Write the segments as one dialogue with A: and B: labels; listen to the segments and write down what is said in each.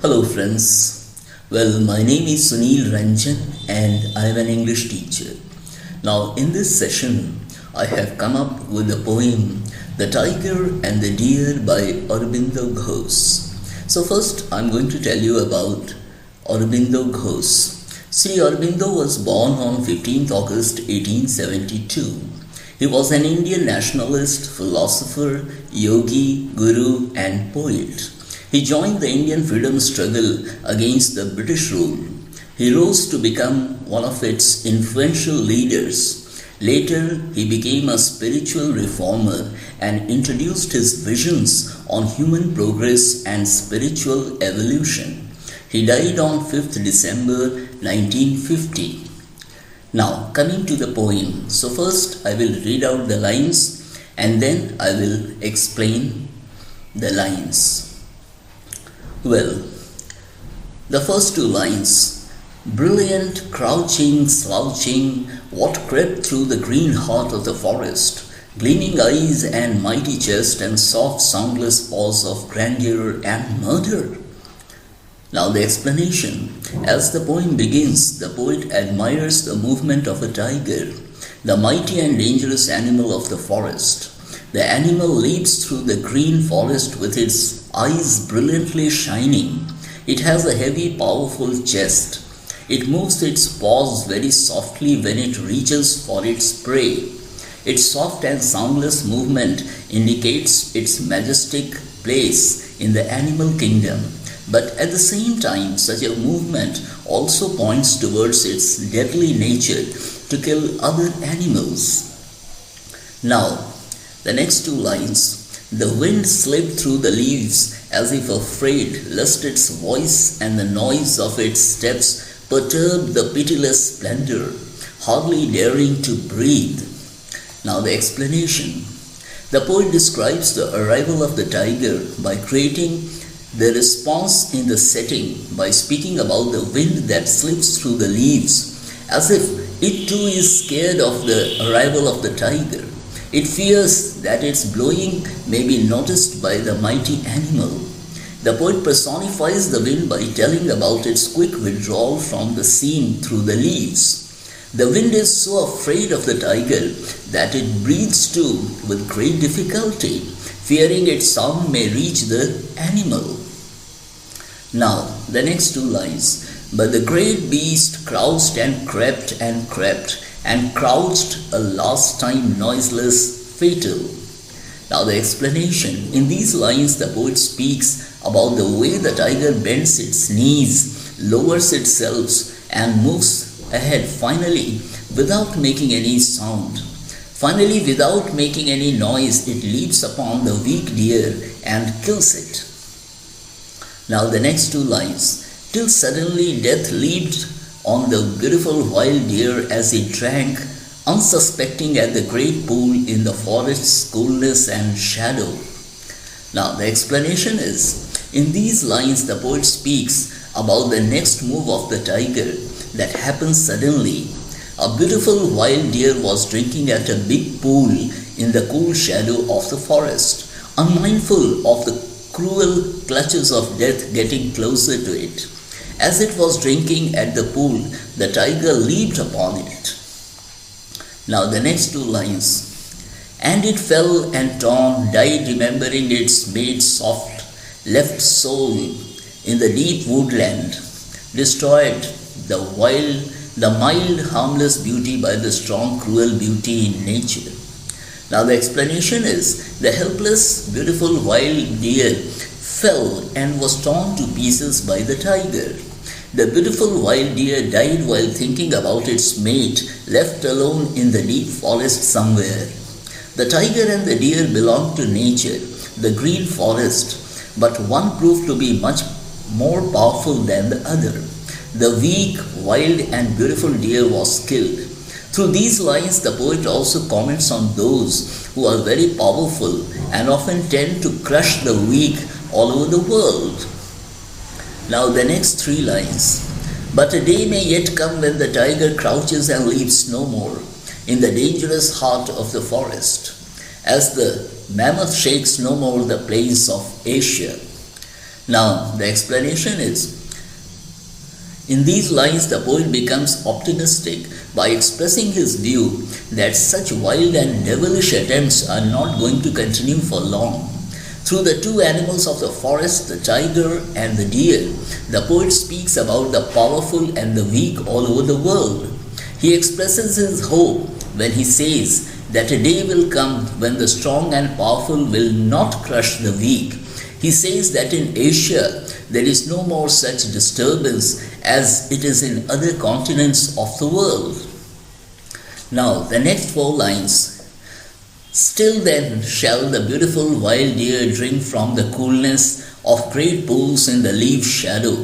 A: Hello friends. Well, my name is Sunil Ranjan and I am an English teacher. Now in this session, I have come up with the poem The Tiger and the Deer by Aurobindo Ghose. So first I am going to tell you about Aurobindo Ghose. See, Aurobindo was born on 15th August 1872. He was an Indian nationalist, philosopher, yogi, guru and poet. He joined the Indian freedom struggle against the British rule. He rose to become one of its influential leaders. Later, he became a spiritual reformer and introduced his visions on human progress and spiritual evolution. He died on 5th December 1950. Now, coming to the poem. So first, I will read out the lines and then I will explain the lines. Well, the first two lines. Brilliant, crouching, slouching, what crept through the green heart of the forest, gleaming eyes and mighty chest and soft soundless paws of grandeur and murder. Now the explanation. As the poem begins, the poet admires the movement of a tiger, the mighty and dangerous animal of the forest. The animal leaps through the green forest with its eyes brilliantly shining. It has a heavy, powerful chest. It moves its paws very softly when it reaches for its prey. Its soft and soundless movement indicates its majestic place in the animal kingdom. But at the same time, such a movement also points towards its deadly nature to kill other animals. Now, the next two lines. The wind slipped through the leaves as if afraid lest its voice and the noise of its steps perturbed the pitiless splendor, hardly daring to breathe. Now the explanation. The poet describes the arrival of the tiger by creating the response in the setting by speaking about the wind that slips through the leaves, as if it too is scared of the arrival of the tiger. It fears that its blowing may be noticed by the mighty animal. The poet personifies the wind by telling about its quick withdrawal from the scene through the leaves. The wind is so afraid of the tiger that it breathes too with great difficulty, fearing its sound may reach the animal. Now, the next two lines. But the great beast crouched and crept and crouched a last time noiseless, fatal. Now the explanation. In these lines the poet speaks about the way the tiger bends its knees, lowers itself and moves ahead finally without making any sound. Finally, without making any noise, it leaps upon the weak deer and kills it. Now the next two lines. Till suddenly death leaped on the beautiful wild deer as he drank, unsuspecting at the great pool in the forest's coolness and shadow. Now the explanation is, in these lines the poet speaks about the next move of the tiger that happens suddenly. A beautiful wild deer was drinking at a big pool in the cool shadow of the forest, unmindful of the cruel clutches of death getting closer to it. As it was drinking at the pool, the tiger leaped upon it. Now the next two lines. And it fell and torn, died remembering its mate's soft left soul in the deep woodland, destroyed the mild, harmless beauty by the strong, cruel beauty in nature. Now the explanation is, the helpless, beautiful wild deer fell and was torn to pieces by the tiger. The beautiful wild deer died while thinking about its mate, left alone in the deep forest somewhere. The tiger and the deer belonged to nature, the green forest, but one proved to be much more powerful than the other. The weak, wild and beautiful deer was killed. Through these lines, the poet also comments on those who are very powerful and often tend to crush the weak all over the world. Now the next three lines. But a day may yet come when the tiger crouches and leaps no more in the dangerous heart of the forest, as the mammoth shakes no more the plains of Asia. Now, the explanation is, in these lines, the poet becomes optimistic by expressing his view that such wild and devilish attempts are not going to continue for long. Through the two animals of the forest, the tiger and the deer, the poet speaks about the powerful and the weak all over the world. He expresses his hope when he says that a day will come when the strong and powerful will not crush the weak. He says that in Asia there is no more such disturbance as it is in other continents of the world. Now, the next four lines. Still then shall the beautiful wild deer drink from the coolness of great pools in the leaf shadow.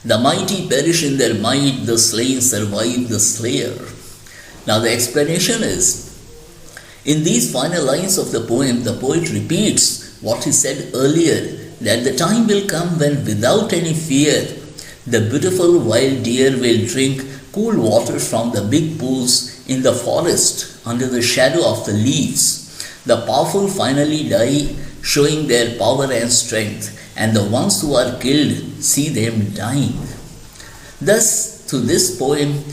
A: The mighty perish in their might, the slain survive the slayer. Now the explanation is, in these final lines of the poem, the poet repeats what he said earlier, that the time will come when without any fear, the beautiful wild deer will drink cool water from the big pools in the forest under the shadow of the leaves. The powerful finally die, showing their power and strength, and the ones who are killed see them dying. Thus, through this poem,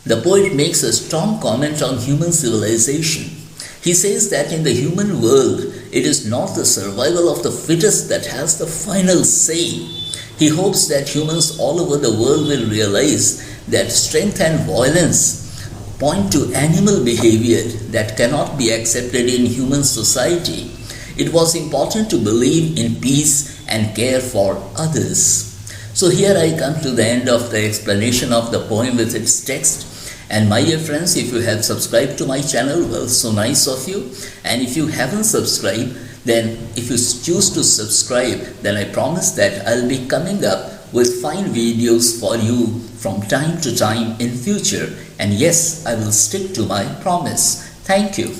A: the poet makes a strong comment on human civilization. He says that in the human world, it is not the survival of the fittest that has the final say. He hopes that humans all over the world will realize that strength and violence point to animal behavior that cannot be accepted in human society. It was important to believe in peace and care for others. So here I come to the end of the explanation of the poem with its text. And my dear friends, if you have subscribed to my channel, well, so nice of you. And if you haven't subscribed, then if you choose to subscribe, then I promise that I'll be coming up with fine videos for you from time to time in future. And yes, I will stick to my promise. Thank you.